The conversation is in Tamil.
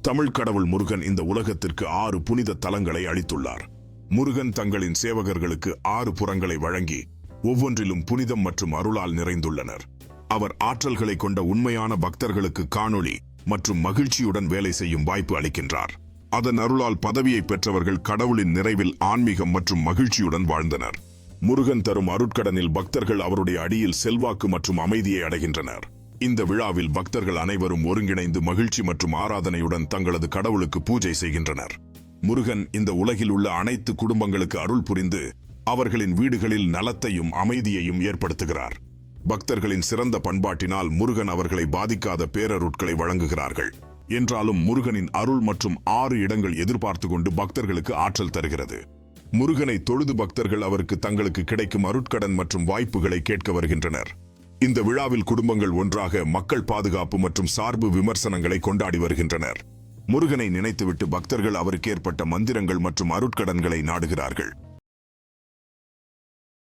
தமிழ் கடவுள் முருகன் இந்த உலகத்திற்கு 6 புனித தலங்களை அளித்துள்ளார். முருகன் தங்களின் சேவகர்களுக்கு 6 புறங்களை வழங்கி ஒவ்வொன்றிலும் புனிதம் மற்றும் அருளால் நிறைந்துள்ளனர். அவர் ஆற்றல்களை கொண்ட உண்மையான பக்தர்களுக்கு காணொளி மற்றும் மகிழ்ச்சியுடன் வேலை செய்யும் வாய்ப்பு அளிக்கின்றார். அதன் அருளால் பதவியை பெற்றவர்கள் கடவுளின் நிறைவில் ஆன்மீகம் மற்றும் மகிழ்ச்சியுடன் வாழ்ந்தனர். முருகன் தரும் அருட்கடனில் பக்தர்கள் அவருடைய அடியில் செல்வாக்கு மற்றும் அமைதியை அடைகின்றனர். இந்த விழாவில் பக்தர்கள் அனைவரும் ஒருங்கிணைந்து மகிழ்ச்சி மற்றும் ஆராதனையுடன் தங்களது கடவுளுக்கு பூஜை செய்கின்றனர். முருகன் இந்த உலகில் உள்ள அனைத்து குடும்பங்களுக்கு அருள் புரிந்து அவர்களின் வீடுகளில் நலத்தையும் அமைதியையும் ஏற்படுத்துகிறார். பக்தர்களின் சிறந்த பண்பாட்டினால் முருகன் அவர்களை பாதிக்காத பேரருட்களை வழங்குகிறார்கள். என்றாலும் முருகனின் அருள் மற்றும் 6 இடங்கள் எதிர்பார்த்து கொண்டு பக்தர்களுக்கு ஆற்றல் தருகிறது. முருகனை தொழுது பக்தர்கள் அவருக்கு தங்களுக்கு கிடைக்கும் அருட்கடன் மற்றும் வாய்ப்புகளை கேட்க வருகின்றனர். இந்த விழாவில் குடும்பங்கள் ஒன்றாக மக்கள் பாதுகாப்பு மற்றும் சார்பு விமர்சனங்களை கொண்டாடி வருகின்றனர். முருகனை நினைத்துவிட்டு பக்தர்கள் அவருக்கு ஏற்பட்ட மந்திரங்கள் மற்றும் அருட்கடன்களை நாடுகிறார்கள்.